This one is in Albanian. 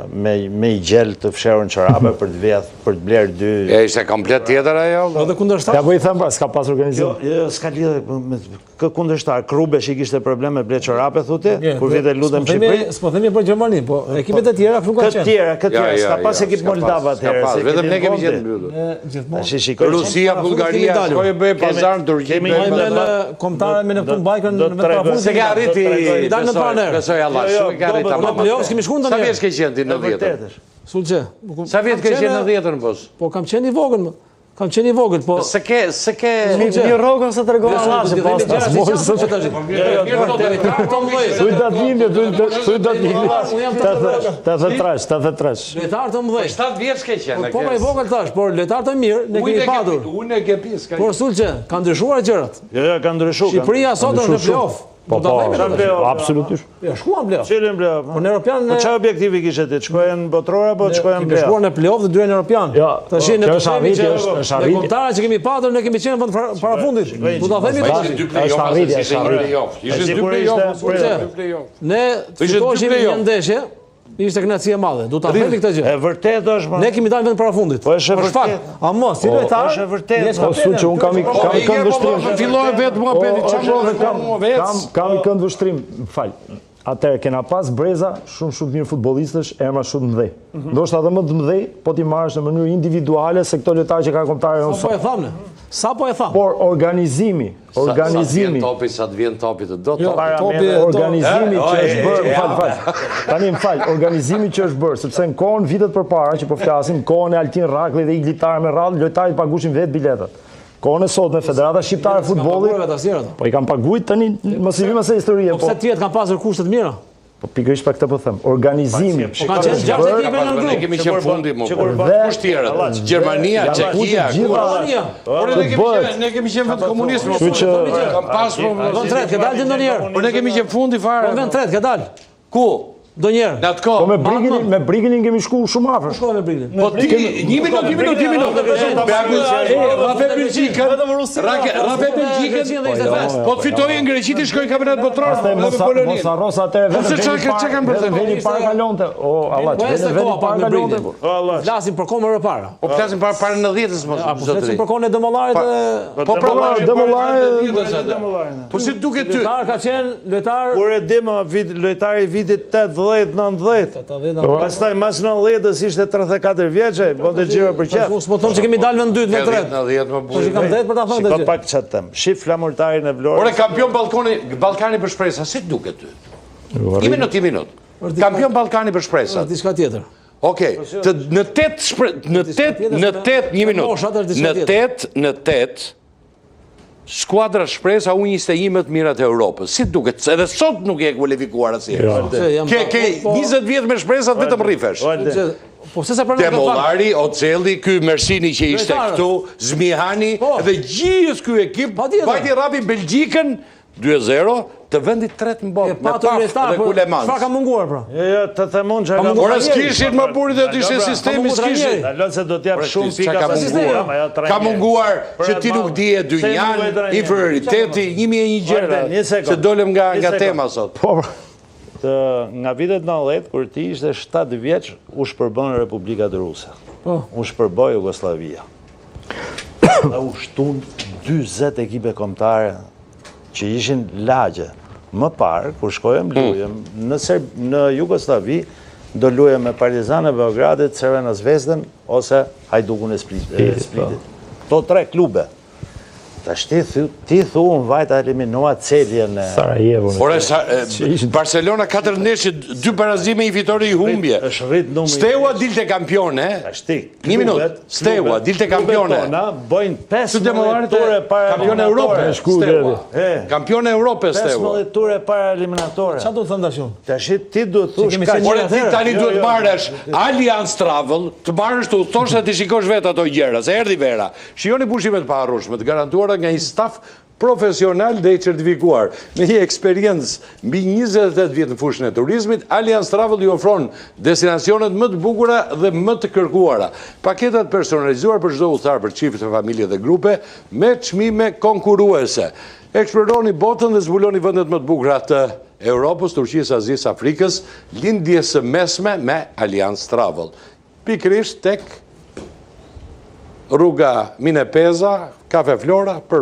me i gjell të fsherën çorape për të vjedh, për të bler dy. Ishte komplet tjetër ajo. Edhe kundërshtar. Ja po I them pra, s'ka pas organizim. Jo, s'ka lidhje me kundërshtar. Krubesh I kishte probleme me bler çorape thotë, kur vite lutem në Shqipëri. S'po themi për Gjermani, po ekipet e tjera nuk kanë qenë. Këtë tjera, s'ka pas ekip Moldava atëherë. Vetëm ne kemi qenë mbyllur. Rusia, Bullgaria, shkoi bëj pazar në Turqi. Kemi në kombëtare me Neptun Bajkën në parafund. Se ka arriti. Dalë në parë. Besoj Allah, shumë ka arriti tamam. Kemi shkuar Sa vjeç ke qenë ti në 90? Sulçe. Sa vjet ke qenë në 10-ën pos? Po kam qenë I vogël. Kam qenë I vogël, po. Se ke Një rrogën se tregon Allah se pas tas mos sot tash. Thuaj datëlindje, thuaj datëlindje. 83. Lojtar të mëdhenj. 7 vjeç ke qenë. Po I vogël tash, por lojtar të mirë ne kemi patur. Unë e ke pjesë. Por Sulçe, kanë ndryshuar gjërat. Jo, ka ndryshuar. Shqipëria sot është në play-off. Po, absolutisht. Ja, shkuan play-off. Cilën play-off? Po në Europian. Po çfarë objektivi kishte ti? Shkojën botror apo shkojën play-off? Shkuan në play-off dhe dyrën Europian. Tash në është arritje, është arritje. Kontara që kemi patur ne kemi qenë vend parafundit. Do ta themi tash. Është arritje, është arritje. Ishte dy play-off. Ne fitoheshim një ndeshje. Ishte kënaqësi e madhe. Do ta themi këtë gjë. E vërtet është. Ne kemi dalë vend parafundit. Po është vërtet. A mos, si lojtar? Është vërtet. Po Sulçe, un kam kënd vështrim. Filloi vetë muhabeti, çfarë kam kënd vështrim, fal. Atëherë kena pas breza shumë mirë futbollistësh, emra shumë të mëdhej. Ndoshta edhe më të mëdhej, po ti marrësh në mënyrë individuale se këto lojtarë që ka kombëtare janë Sa po e thamë? Sa po e tham? Por organizimi. Sa të vjen topi të do organizimi që është bërë, fal. Tani më fal, organizimi që është bërë, sepse në kohën vitet përpara që po flasim, kohën e Altin Raklli dhe Iglitar me radhë, lojtarët paguajnë vetë biletat. Kohën e sotme Federata Shqiptare e Futbollit. Po I kanë paguajtur tani, mos I vim asaj historie, po. Pse tjetër kanë pasur kushte të mira? Po pikërisht për këtë po them, organizimi. Po kanë qenë 6 ekipe në grup. Ne kemi qenë fundi më. Kush tjerët? Gjermania, Çekia, ne kemi qenë vetë komunizëm. Kam pas po vend tret, që dalë ndonjëherë. Po ne kemi qenë fundi fare. Po vend tret, që dalë. Ku? Ndonjëherë. Në atë kohë. Po me Briginin kemi shkuar shumë afër. Shkova me Briginin. Po ti 1 minutë. Rafe Belgjikën. Po fitoi në Greqi ti shkoi në kampionat botror me Polonin. Mos harros atë vetëm. Çka kanë bërë? Veni para kalonte. O Allah, veni para kalonte. O Allah. Flasim për kohën më parë. Po flasim para 90-s mos. Po flasim për kohën e Dëmollarit dhe Po Dëmollarit. Po si duket ty? Lojtar ka qenë lojtar. Kur e dim lojtari vitit 80-90. Pastaj mas 90-s ishte 34 vjeçë, po të gjëra për qef. Mos po them se kemi dalë vend dytë, vend tret. 90 më Po kam 10 për ta thënë këtë. Po pak çat them. Shif flamurtarin e Vlorës. Ore kampion Ballkani për shpresa, si duket ty? 1 minutë. Kampion Ballkani për shpresa. Diçka tjetër. Okej, në 8 skuadra shpresa U21 më të mirat e Europës. Si duket? Edhe sot nuk e kualifikuar asnjë. Ke 20 vjet me shpresat vetëm rrifesh. Po pse sa pranon Demollari, Ocelli, ky Mersini që ishte këtu, Zmihani dhe gjithë ky ekip vajti rapi Belgjikën 2-0 të vendit 3 në botë me Paf dhe Kulemans. Çfarë ka munguar pra? Jo, të themon çka. Ora s'kishin më burit dhe ishte sistemi s'kishin. Lëse do të jap shumë pika. Ka munguar që ti nuk dije dynjan, inferioriteti, 1001 gjëra. Se dolëm nga tema sot. Nga vitet 90, kur ti ishte 7 vjeç, u shpërbën Republikat Ruse. U shpërboi Jugosllavia. Dhe u shtun 40 ekipe kombëtare që ishin lagje. Më parë, kur shkojëm, lujem, në Jugoslavi, do lujem me Partizan e Beogradit, Crvena Zvezden, ose Hajdukun e Splitit. To 3 klube. Tash ti thu unë vajta eliminua Celjen e Sarajevo. Ore, Barcelona 4 ndeshje, 2 barazime, 1 fitore, 1 humbje. Steaua dilte kampione. 1 minutë. Steaua dilte kampione. Bojnë 15 ture para eliminatore. Kampione Europe, Steaua. 15 ture para eliminatore. Çfarë do të thënë tash unë? Tash ti duhet thush ka. Ore, ti tani duhet marrësh Allianz Travel, të marrësh të udhëtosh dhe të shikosh vetë ato gjëra, se erdhi vera. Shihoni pushimet pa harrueshme, të garantuara nga një staf profesional dhe I certifikuar. Me një eksperiencë mbi 28 vjet në fushën e turizmit, Allianz Travel ju ofron destinacionet më të bukura dhe më të kërkuara. Paketat personalizuar për çdo udhëtar për çifte, familje dhe grupe me çmime konkurruese. Eksploroni botën dhe zbuloni vendet më të bukura të Europës, Turqisë, Azisë, Afrikës, lindjes së mesme me Allianz Travel. Pikrisht tek rruga Mine Peza, Kafe Flora, për